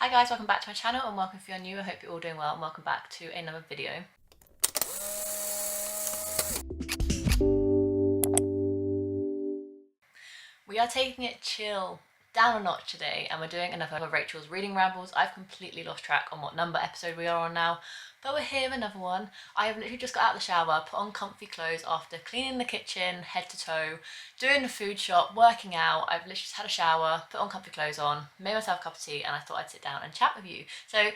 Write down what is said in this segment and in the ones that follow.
Hi guys, welcome back to my channel and welcome if you're new. I hope you're all doing well and welcome back to another video. We are taking it chill, down a notch today, and we're doing another of Rachel's reading rambles. I've completely lost track on what number episode we are on now, but we're here with another one. I have literally just got out of the shower, put on comfy clothes after cleaning the kitchen head to toe, doing the food shop, working out. I've literally just had a shower, put on comfy clothes on, made myself a cup of tea, and I thought I'd sit down and chat with you. So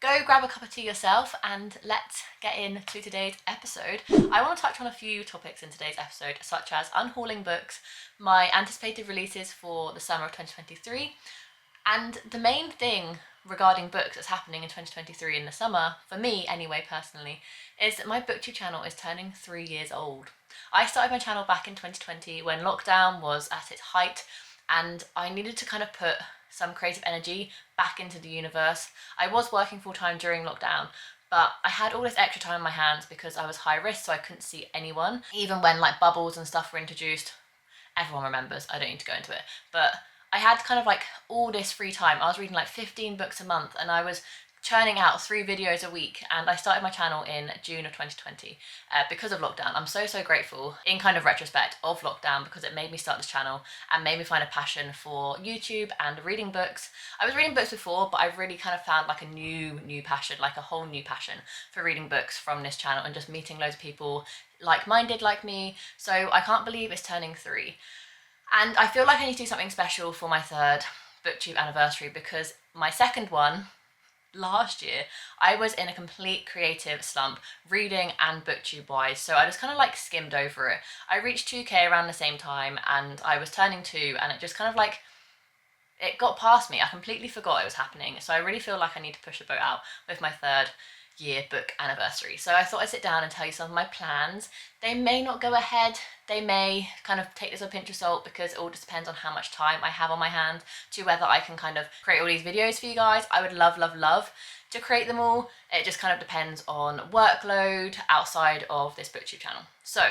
go grab a cup of tea yourself and let's get into today's episode. I want to touch on a few topics in today's episode, such as unhauling books, my anticipated releases for the summer of 2023, and the main thing regarding books that's happening in 2023 in the summer, for me anyway personally, is that my Booktube channel is turning 3 years old. I started my channel back in 2020 when lockdown was at its height and I needed to kind of put some creative energy back into the universe. I was working full-time during lockdown, but I had all this extra time in my hands because I was high risk, so I couldn't see anyone. Even when like bubbles and stuff were introduced, everyone remembers, I don't need to go into it, but I had kind of like all this free time. I was reading like 15 books a month and I was churning out 3 videos a week, and I started my channel in June of 2020 because of lockdown. I'm so grateful in kind of retrospect of lockdown because it made me start this channel and made me find a passion for YouTube and reading books. I was reading books before, but I've really kind of found like a new passion, like a whole new passion for reading books from this channel and just meeting loads of people like-minded like me. So I can't believe it's turning 3. And I feel like I need to do something special for my 3rd Booktube anniversary because my 2nd one, last year, I was in a complete creative slump, reading and Booktube wise, so I just kind of like skimmed over it. I reached 2k around the same time and I was turning 2 and it just kind of like, it got past me. I completely forgot it was happening, so I really feel like I need to push the boat out with my 3rd year book anniversary. So I thought I'd sit down and tell you some of my plans. They may not go ahead, they may kind of take this with a pinch of salt because it all just depends on how much time I have on my hand to whether I can kind of create all these videos for you guys. I would love to create them all. It just kind of depends on workload outside of this Booktube channel. So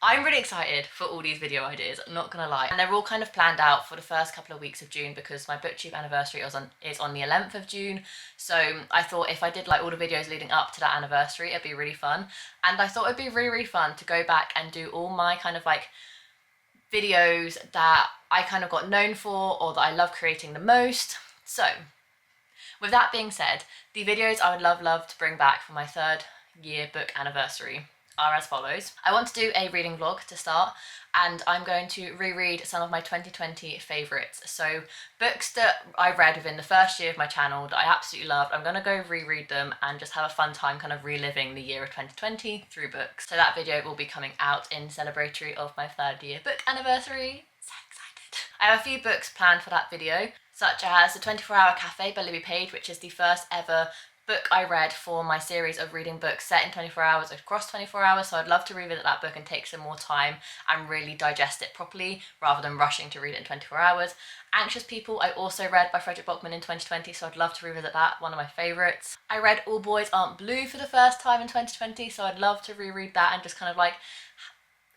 I'm really excited for all these video ideas, I'm not gonna lie. And they're all kind of planned out for the first couple of weeks of June because my Booktube anniversary is on the 11th of June. So I thought if I did like all the videos leading up to that anniversary, it'd be really fun. And I thought it'd be really fun to go back and do all my kind of like videos that I kind of got known for or that I love creating the most. So with that being said, the videos I would love to bring back for my 3rd year book anniversary are as follows. I want to do a reading vlog to start, and I'm going to reread some of my 2020 favourites. So books that I read within the first year of my channel that I absolutely loved, I'm going to go reread them and just have a fun time kind of reliving the year of 2020 through books. So that video will be coming out in celebratory of my 3rd year book anniversary. So excited. I have a few books planned for that video, such as The 24-Hour Cafe by Libby Page, which is the first ever book I read for my series of reading books set in 24 hours across 24 hours, so I'd love to revisit that book and take some more time and really digest it properly rather than rushing to read it in 24 hours. Anxious People I also read by Frederick Bachman in 2020, so I'd love to revisit that, one of my favourites. I read All Boys Aren't Blue for the first time in 2020, so I'd love to reread that and just kind of like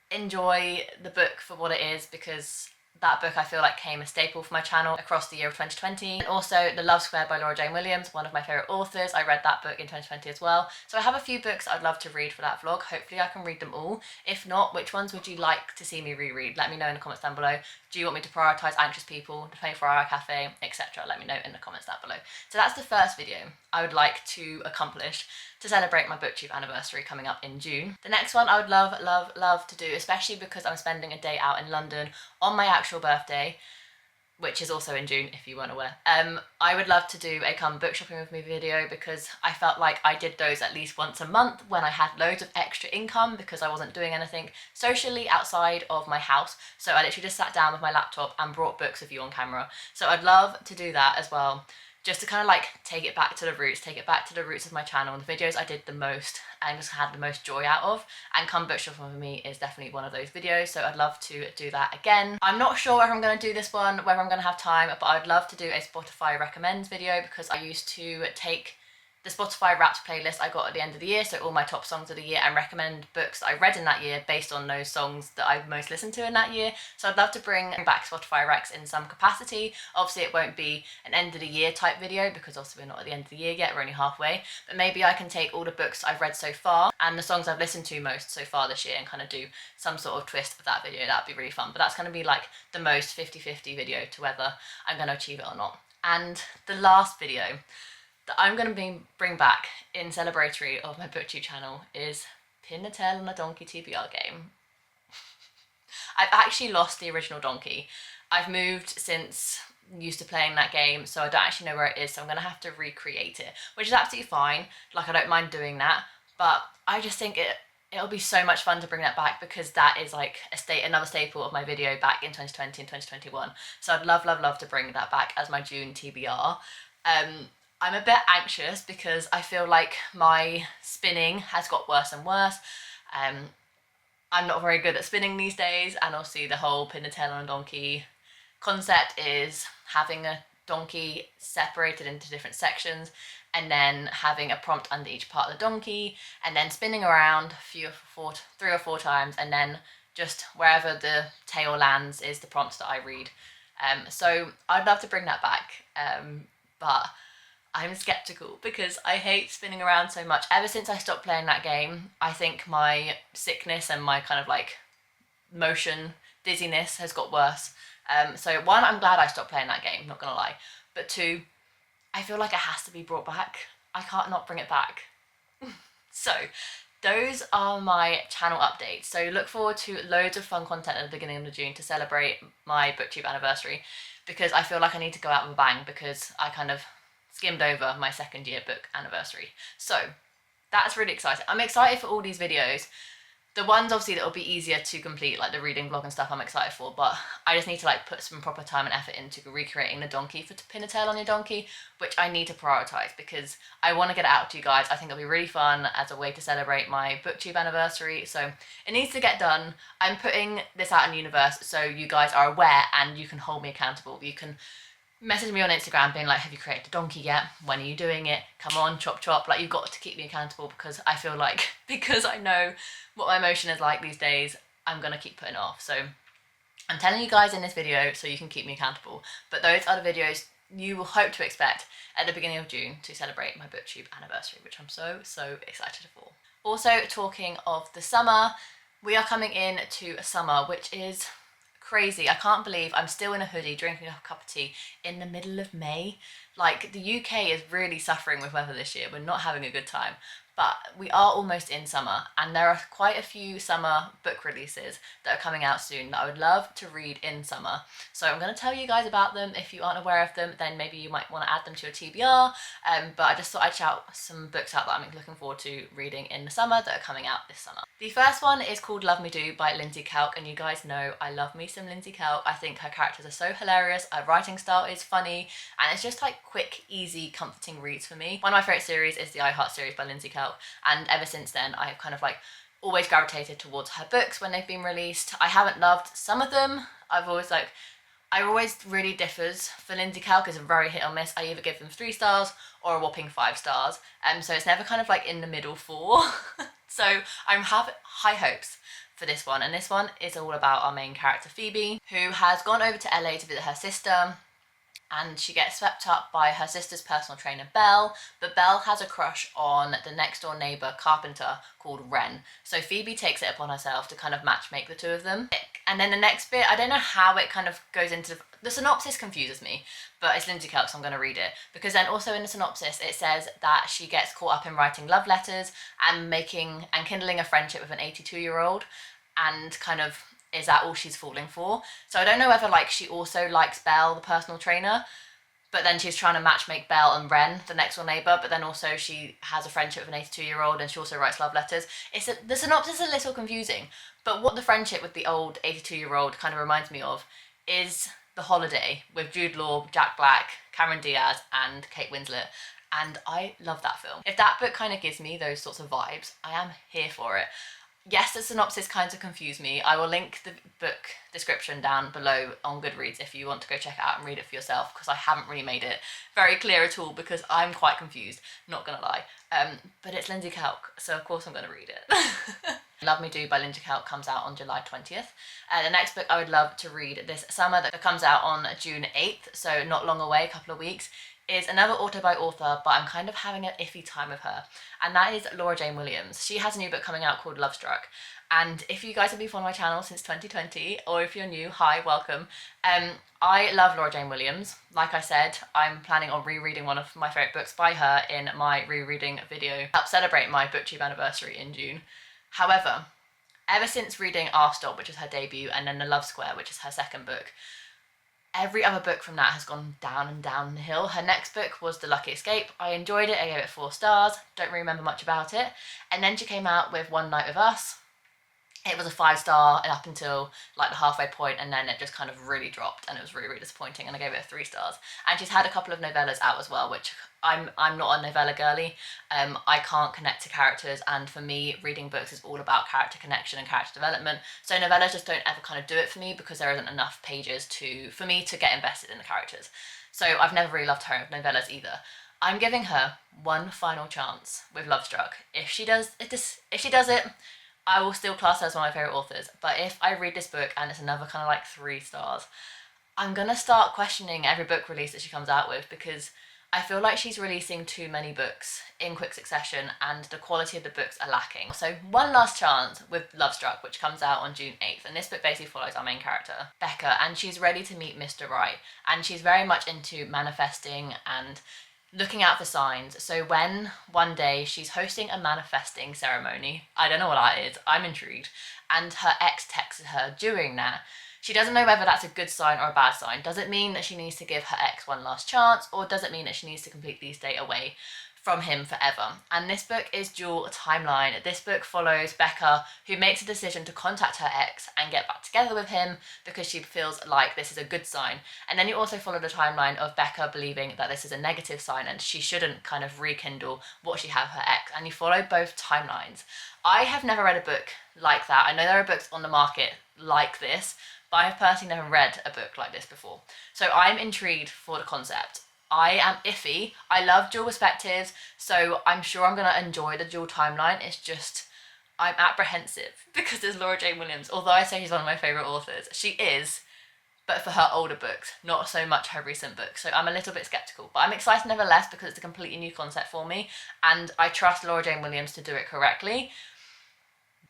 enjoy the book for what it is, because that book I feel like came a staple for my channel across the year of 2020. And also The Love Square by Laura Jane Williams, one of my favourite authors. I read that book in 2020 as well. So I have a few books I'd love to read for that vlog. Hopefully I can read them all. If not, which ones would you like to see me reread? Let me know in the comments down below. Do you want me to prioritise Anxious People, The 24-Hour Cafe, etc.? Let me know in the comments down below. So that's the first video I would like to accomplish to celebrate my Booktube anniversary coming up in June. The next one I would love to do, especially because I'm spending a day out in London on my actual birthday, which is also in June if you weren't aware. I would love to do a come book shopping with me video because I felt like I did those at least once a month when I had loads of extra income because I wasn't doing anything socially outside of my house. So I literally just sat down with my laptop and brought books with you on camera. So I'd love to do that as well, just to kind of like take it back to the roots of my channel and the videos I did the most and just had the most joy out of. And come book shopping with me is definitely one of those videos, so I'd love to do that again. I'm not sure whether I'm going to do this one, whether I'm going to have time, but I'd love to do a Spotify recommends video because I used to take the Spotify Wrapped playlist I got at the end of the year, so all my top songs of the year, and recommend books that I read in that year based on those songs that I've most listened to in that year. So I'd love to bring back Spotify Recs in some capacity. Obviously it won't be an end of the year type video because obviously we're not at the end of the year yet, we're only halfway, but maybe I can take all the books I've read so far and the songs I've listened to most so far this year and kind of do some sort of twist of that video. That'd be really fun, but that's going to be like the most 50-50 video to whether I'm going to achieve it or not. And the last video that I'm going to bring back in celebratory of my Booktube channel is Pin the Tail on a Donkey TBR Game. I've actually lost the original donkey. I've moved since used to playing that game, so I don't actually know where it is, so I'm going to have to recreate it, which is absolutely fine. Like, I don't mind doing that, but I just think it'll be so much fun to bring that back because that is like another staple of my video back in 2020 and 2021. So I'd love, love, love to bring that back as my June TBR. I'm a bit anxious because I feel like my spinning has got worse and worse. I'm not very good at spinning these days, and also the whole pin the tail on a donkey concept is having a donkey separated into different sections and then having a prompt under each part of the donkey and then spinning around 3 or 4 times, and then just wherever the tail lands is the prompt that I read. So I'd love to bring that back, but I'm skeptical because I hate spinning around so much. Ever since I stopped playing that game, I think my sickness and my kind of like motion dizziness has got worse. So one, I'm glad I stopped playing that game, not gonna lie. But two, I feel like it has to be brought back. I can't not bring it back. So those are my channel updates. So look forward to loads of fun content at the beginning of June to celebrate my Booktube anniversary, because I feel like I need to go out with a bang because I kind of skimmed over my 2nd year book anniversary. So that's really exciting. I'm excited for all these videos. The ones obviously that will be easier to complete, like the reading vlog and stuff, I'm excited for, but I just need to like put some proper time and effort into recreating the donkey for Pin a Tail on Your Donkey, which I need to prioritise because I want to get it out to you guys. I think it'll be really fun as a way to celebrate my Booktube anniversary, so it needs to get done. I'm putting this out in the universe so you guys are aware and you can hold me accountable. You can message me on Instagram being like, have you created a donkey yet? When are you doing it? Come on, chop chop. Like, you've got to keep me accountable because I feel like, because I know what my emotion is like these days, I'm gonna keep putting it off. So I'm telling you guys in this video so you can keep me accountable, but those are the videos you will hope to expect at the beginning of June to celebrate my Booktube anniversary, which I'm so excited for. Also, talking of the summer, we are coming in to summer, which is crazy. I can't believe I'm still in a hoodie drinking a cup of tea in the middle of May. Like, the UK is really suffering with weather this year. We're not having a good time, but we are almost in summer and there are quite a few summer book releases that are coming out soon that I would love to read in summer. So I'm going to tell you guys about them. If you aren't aware of them, then maybe you might want to add them to your TBR, but I just thought I'd shout some books out that I'm looking forward to reading in the summer that are coming out this summer. The first one is called Love Me Do by Lindsay Kelk, and you guys know I love me some Lindsay Kelk. I think her characters are so hilarious, her writing style is funny, and it's just like quick, easy, comforting reads for me. One of my favourite series is the iHeart series by Lindsay Kelk, and ever since then I've kind of like always gravitated towards her books when they've been released. I haven't loved some of them. I always really differs. For Lindsay Kelk, is a very hit or miss. I either give them 3 stars or a whopping 5 stars. So it's never kind of like in the middle 4. So I'm having high hopes for this one. And this one is all about our main character, Phoebe, who has gone over to LA to visit her sister. And she gets swept up by her sister's personal trainer, Belle, but Belle has a crush on the next door neighbour, Carpenter, called Ren. So Phoebe takes it upon herself to kind of matchmake the 2 of them. And then the next bit, I don't know how it kind of goes into, the synopsis confuses me, but it's Lindsay Kelk, so I'm going to read it. Because then also in the synopsis, it says that she gets caught up in writing love letters and kindling a friendship with an 82-year-old, and kind of, is that all she's falling for? So I don't know whether like she also likes Belle, the personal trainer, but then she's trying to matchmake Belle and Ren, the next door neighbour, but then also she has a friendship with an 82-year-old and she also writes love letters. The synopsis is a little confusing, but what the friendship with the old 82-year-old kind of reminds me of is The Holiday with Jude Law, Jack Black, Cameron Diaz and Kate Winslet. And I love that film. If that book kind of gives me those sorts of vibes, I am here for it. Yes, the synopsis kind of confused me. I will link the book description down below on Goodreads if you want to go check it out and read it for yourself, because I haven't really made it very clear at all because I'm quite confused, not gonna lie. But it's Lindsay Kelk, so of course I'm gonna read it. Love Me Do by Lindsay Kelk comes out on July 20th. The next book I would love to read this summer that comes out on June 8th, so not long away, a couple of weeks, is another author by author, but I'm kind of having an iffy time with her, and that is Laura Jane Williams. She has a new book coming out called Love Struck, and if you guys have been following my channel since 2020, or if you're new, hi, welcome. I love Laura Jane Williams. Like I said, I'm planning on rereading one of my favourite books by her in my rereading video, help celebrate my Booktube anniversary in June. However, ever since reading Stop, which is her debut, and then The Love Square, which is her second book, every other book from that has gone down and down the hill. Her next book was The Lucky Escape. I enjoyed it, I gave it 4 stars, don't really remember much about it. And then she came out with One Night With Us. It was a 5-star and up until like the halfway point, and then it just kind of really dropped and it was really, really disappointing, and I gave it 3 stars. And she's had a couple of novellas out as well, which I'm not a novella girly. I can't connect to characters, and for me reading books is all about character connection and character development, so novellas just don't ever kind of do it for me because there isn't enough pages for me to get invested in the characters. So I've never really loved her novellas either. I'm giving her one final chance with Love Struck. If she does it, I will still class her as one of my favourite authors, but if I read this book and it's another kind of like 3 stars, I'm gonna start questioning every book release that she comes out with, because I feel like she's releasing too many books in quick succession and the quality of the books are lacking. So one last chance with Love Struck, which comes out on June 8th, and this book basically follows our main character, Becca, and she's ready to meet Mr. Right, and she's very much into manifesting and looking out for signs. So when one day she's hosting a manifesting ceremony, I don't know what that is, I'm intrigued, and her ex texts her during that, she doesn't know whether that's a good sign or a bad sign. Does it mean that she needs to give her ex one last chance, or does it mean that she needs to completely stay away from him forever? And this book is dual timeline. This book follows Becca, who makes a decision to contact her ex and get back together with him because she feels like this is a good sign. And then you also follow the timeline of Becca believing that this is a negative sign and she shouldn't kind of rekindle what she had with her ex. And you follow both timelines. I have never read a book like that. I know there are books on the market like this, but I have personally never read a book like this before. So I'm intrigued for the concept. I am iffy. I love dual perspectives, so I'm sure I'm going to enjoy the dual timeline. It's just, I'm apprehensive because there's Laura Jane Williams. Although I say she's one of my favourite authors, she is, but for her older books, not so much her recent books. So I'm a little bit sceptical, but I'm excited nevertheless because it's a completely new concept for me, and I trust Laura Jane Williams to do it correctly.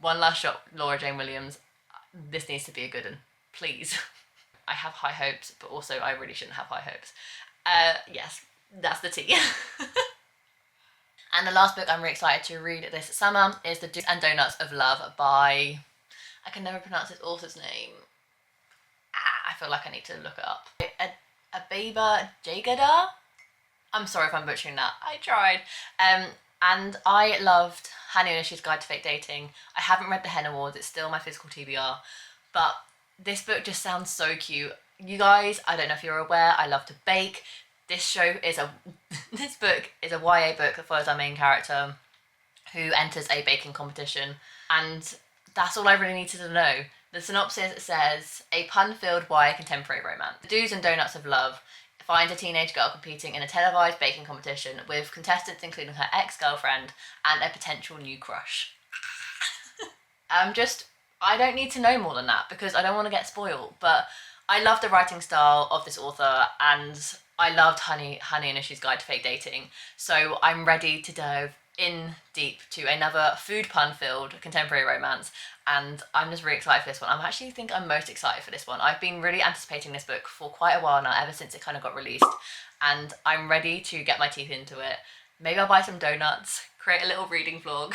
One last shot, Laura Jane Williams. This needs to be a good one, please. I have high hopes, but also I really shouldn't have high hopes. Yes, that's the tea. And the last book I'm really excited to read this summer is The Do's and Donuts of Love by, I can never pronounce this author's name. I feel like I need to look it up. Abeba Jagada? I'm sorry if I'm butchering that. I tried. And I loved Hani Onish's Guide to Fake Dating. I haven't read The Hen Awards, it's still my physical TBR, but this book just sounds so cute. You guys, I don't know if you're aware, I love to bake. This book is a YA book that follows our main character who enters a baking competition, and that's all I really needed to know. The synopsis says, a pun-filled YA contemporary romance. The Do's and Donuts of Love finds a teenage girl competing in a televised baking competition with contestants including her ex-girlfriend and a potential new crush. I don't need to know more than that because I don't want to get spoiled, but I love the writing style of this author and I loved Hani Onish's Guide to Fake Dating, so I'm ready to dive in deep to another food pun-filled contemporary romance, and I'm just really excited for this one. I think I'm most excited for this one. I've been really anticipating this book for quite a while now, ever since it kind of got released, and I'm ready to get my teeth into it. Maybe I'll buy some donuts, create a little reading vlog,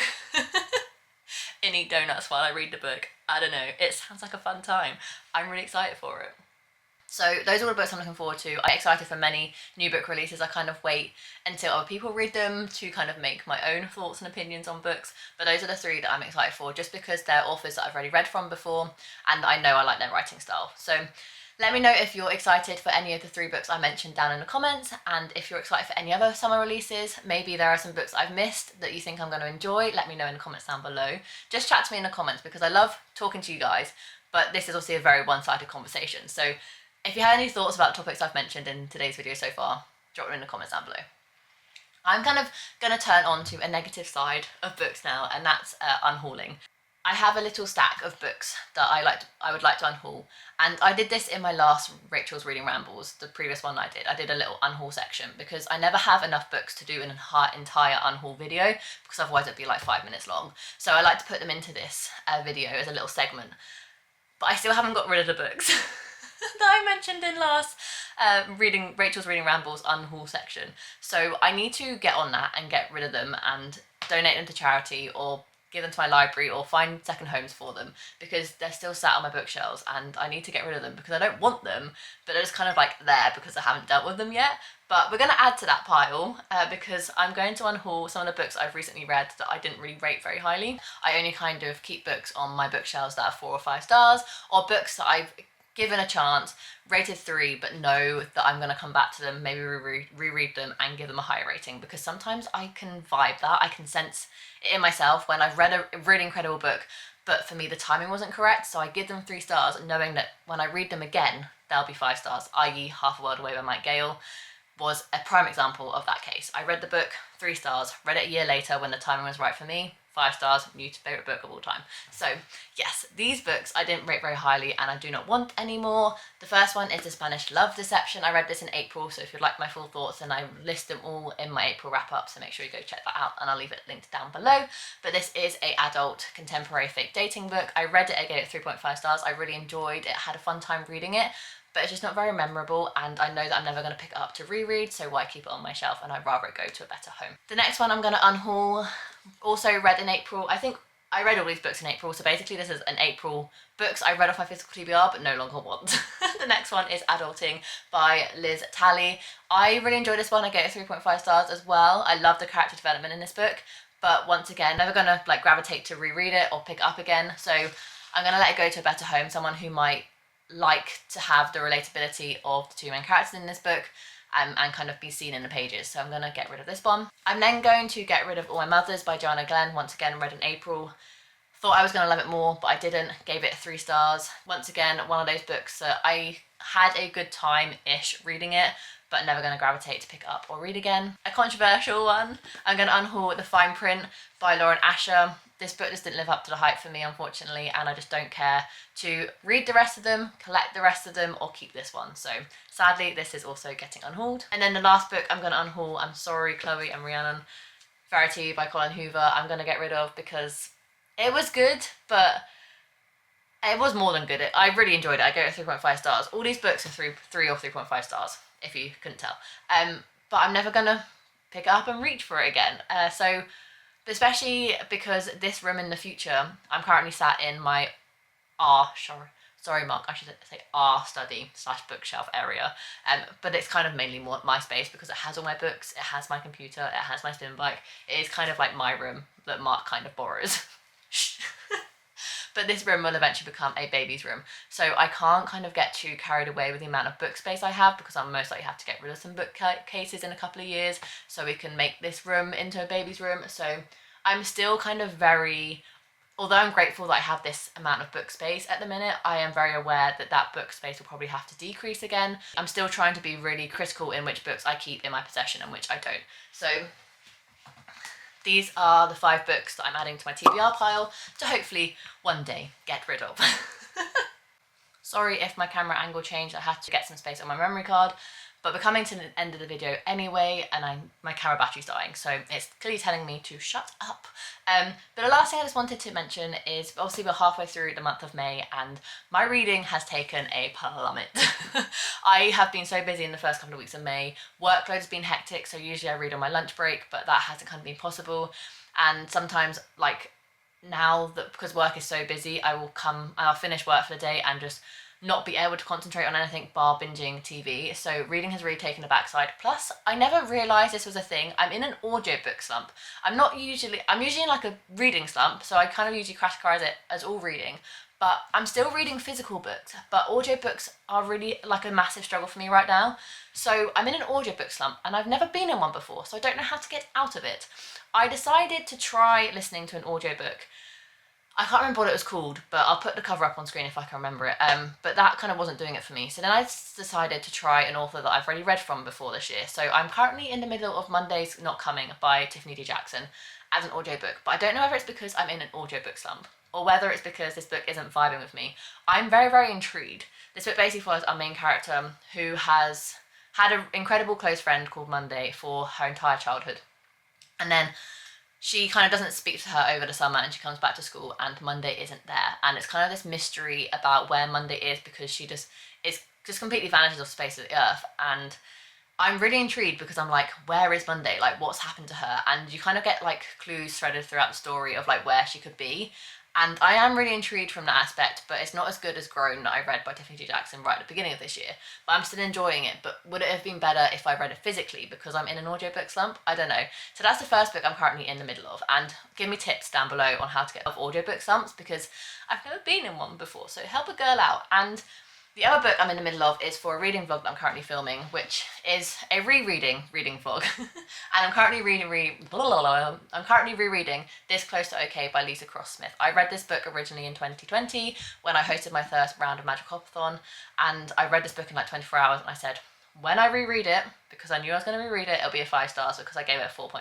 and eat donuts while I read the book. I don't know, it sounds like a fun time. I'm really excited for it. So those are all the books I'm looking forward to. I'm excited for many new book releases. I kind of wait until other people read them to kind of make my own thoughts and opinions on books. But those are the 3 that I'm excited for, just because they're authors that I've already read from before and I know I like their writing style. So Let me know if you're excited for any of the 3 books I mentioned down in the comments, and if you're excited for any other summer releases. Maybe there are some books I've missed that you think I'm going to enjoy. Let me know in the comments down below. Just chat to me in the comments because I love talking to you guys, but this is obviously a very one-sided conversation. So if you have any thoughts about topics I've mentioned in today's video so far, drop them in the comments down below. I'm kind of going to turn on to a negative side of books now, and that's unhauling. I have a little stack of books that I would like to unhaul, and I did this in my last Rachel's Reading Rambles, the previous one I did a little unhaul section because I never have enough books to do an entire unhaul video because otherwise it'd be like 5 minutes long. So I like to put them into this video as a little segment, but I still haven't got rid of the books that I mentioned in last Rachel's Reading Rambles unhaul section. So I need to get on that and get rid of them and donate them to charity or give them to my library or find second homes for them because they're still sat on my bookshelves and I need to get rid of them because I don't want them, but they're just kind of like there because I haven't dealt with them yet. But we're going to add to that pile because I'm going to unhaul some of the books I've recently read that I didn't really rate very highly. I only kind of keep books on my bookshelves that are 4 or 5 stars, or books that I've given a chance, rated 3, but know that I'm going to come back to them, maybe reread them and give them a higher rating, because sometimes I can vibe that, I can sense it in myself when I've read a really incredible book, but for me the timing wasn't correct, so I give them 3 stars knowing that when I read them again they'll be 5 stars, i.e. Half a World Away by Mike Gale was a prime example of that case. I read the book, 3 stars, read it a year later when the timing was right for me, 5 stars, new favourite book of all time. So yes, these books I didn't rate very highly and I do not want anymore. The first one is The Spanish Love Deception. I read this in April, so if you'd like my full thoughts, then I list them all in my April wrap up, so make sure you go check that out and I'll leave it linked down below. But this is a adult contemporary fake dating book. I read it, I gave it 3.5 stars. I really enjoyed it, had a fun time reading it, but it's just not very memorable and I know that I'm never going to pick it up to reread, so why keep it on my shelf, and I'd rather it go to a better home. The next one I'm going to unhaul, also read in April. I think I read all these books in April, so basically this is an April books I read off my physical TBR but no longer want. The next one is Adulting by Liz Talley. I really enjoyed this one, I gave it 3.5 stars as well. I love the character development in this book, but once again, never going to like gravitate to reread it or pick it up again, so I'm going to let it go to a better home, someone who might like to have the relatability of the 2 main characters in this book and kind of be seen in the pages. So I'm going to get rid of this one. I'm then going to get rid of All My Mothers by Joanna Glenn, once again read in April. Thought I was going to love it more, but I didn't, gave it 3 stars. Once again, one of those books that I had a good time-ish reading it, but never going to gravitate to pick it up or read again. A controversial one, I'm going to unhaul The Fine Print by Lauren Asher. This book just didn't live up to the hype for me, unfortunately, and I just don't care to read the rest of them, collect the rest of them, or keep this one. So sadly, this is also getting unhauled. And then the last book I'm going to unhaul, I'm sorry, Chloe and Rhiannon, Authority by Colin Hoover, I'm going to get rid of because it was good, but it was more than good. I really enjoyed it. I gave it 3.5 stars. All these books are 3 or 3.5 stars, if you couldn't tell. But I'm never going to pick it up and reach for it again. Especially because this room in the future, I'm currently sat in my sorry Mark, I should say study / bookshelf area, but it's kind of mainly more my space because it has all my books, it has my computer, it has my spin bike. It is kind of like my room that Mark kind of borrows. But this room will eventually become a baby's room, so I can't kind of get too carried away with the amount of book space I have because I'll most likely have to get rid of some bookcases in a couple of years so we can make this room into a baby's room. So I'm still kind of although I'm grateful that I have this amount of book space at the minute, I am very aware that that book space will probably have to decrease again. I'm still trying to be really critical in which books I keep in my possession and which I don't. So these are the 5 books that I'm adding to my TBR pile to hopefully one day get rid of. Sorry if my camera angle changed, I had to get some space on my memory card, but we're coming to the end of the video anyway and my camera battery's dying, so it's clearly telling me to shut up. But the last thing I just wanted to mention is obviously we're halfway through the month of May and my reading has taken a plummet. I have been so busy in the first couple of weeks of May. Workload has been hectic, so usually I read on my lunch break, but that hasn't kind of been possible. And sometimes, like now that because work is so busy, I'll finish work for the day and just not be able to concentrate on anything bar binging TV. So reading has really taken a backside. Plus, I never realised this was a thing. I'm in an audiobook slump. I'm usually in like a reading slump, so I kind of usually categorize it as all reading. But but I'm still reading physical books, but audiobooks are really like a massive struggle for me right now. So I'm in an audiobook slump and I've never been in one before, so I don't know how to get out of it. I decided to try listening to an audiobook. I can't remember what it was called, but I'll put the cover up on screen if I can remember it. But that kind of wasn't doing it for me. So then I decided to try an author that I've already read from before this year. So I'm currently in the middle of Monday's Not Coming by Tiffany D. Jackson as an audiobook. But I don't know whether it's because I'm in an audiobook slump or whether it's because this book isn't vibing with me. I'm very, very intrigued. This book basically follows our main character who has had an incredible close friend called Monday for her entire childhood. And then she kind of doesn't speak to her over the summer and she comes back to school and Monday isn't there. And it's kind of this mystery about where Monday is because she just completely vanishes off the face of the earth. And I'm really intrigued because I'm like, where is Monday? Like, what's happened to her? And you kind of get like clues threaded throughout the story of like where she could be. And I am really intrigued from that aspect, but it's not as good as Grown that I read by Tiffany D. Jackson right at the beginning of this year. But I'm still enjoying it. But would it have been better if I read it physically because I'm in an audiobook slump? I don't know. So that's the first book I'm currently in the middle of. And give me tips down below on how to get off audiobook slumps because I've never been in one before. So help a girl out. And the other book I'm in the middle of is for a reading vlog that I'm currently filming, which is a reading vlog. And I'm currently rereading This Close to OK by Lisa Cross-Smith. I read this book originally in 2020 when I hosted my first round of Magic Hopathon, and I read this book in like 24 hours and I said, when I reread it, because I knew I was going to reread it, it'll be a 5 stars because I gave it a 4.5.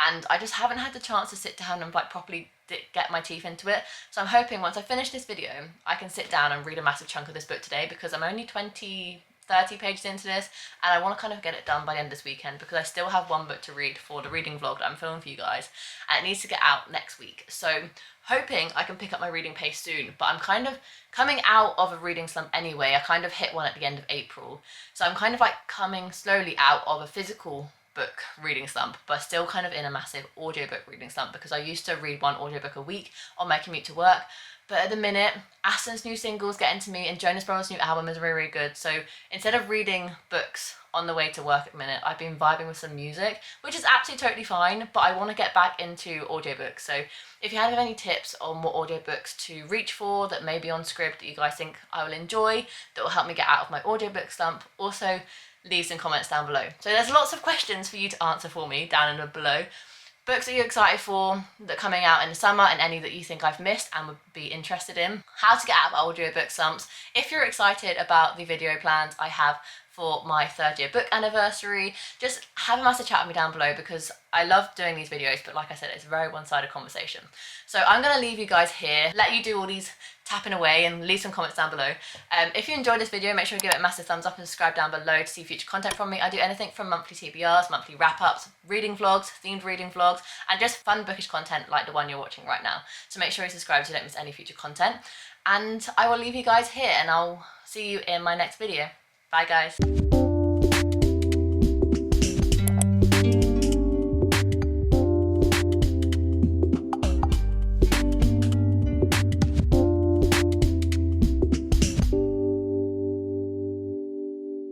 And I just haven't had the chance to sit down and like properly get my teeth into it. So I'm hoping once I finish this video, I can sit down and read a massive chunk of this book today because I'm only 30 pages into this and I want to kind of get it done by the end of this weekend because I still have one book to read for the reading vlog that I'm filming for you guys and it needs to get out next week. So hoping I can pick up my reading pace soon, but I'm kind of coming out of a reading slump anyway. I kind of hit one at the end of April. So I'm kind of like coming slowly out of a physical book reading slump, but still kind of in a massive audiobook reading slump because I used to read one audiobook a week on my commute to work. But at the minute, Aston's new single's getting to me and Jonas Brothers' new album is really, really good. So instead of reading books on the way to work at the minute, I've been vibing with some music, which is absolutely totally fine, but I want to get back into audiobooks. So if you have any tips on what audiobooks to reach for that may be on Scribd that you guys think I will enjoy, that will help me get out of my audiobook slump, also leave some comments down below. So there's lots of questions for you to answer for me down in the below. Books that you're excited for that are coming out in the summer and any that you think I've missed and would be interested in. How to get out of audiobook slumps. If you're excited about the video plans I have for my 3rd year book anniversary, just have a massive chat with me down below because I love doing these videos, but like I said, it's a very one-sided conversation. So I'm going to leave you guys here, let you do all these tapping away and leave some comments down below. If you enjoyed this video, make sure you give it a massive thumbs up and subscribe down below to see future content from me. I do anything from monthly TBRs, monthly wrap-ups, reading vlogs, themed reading vlogs, and just fun bookish content like the one you're watching right now. So make sure you subscribe so you don't miss any future content. And I will leave you guys here and I'll see you in my next video. Bye guys.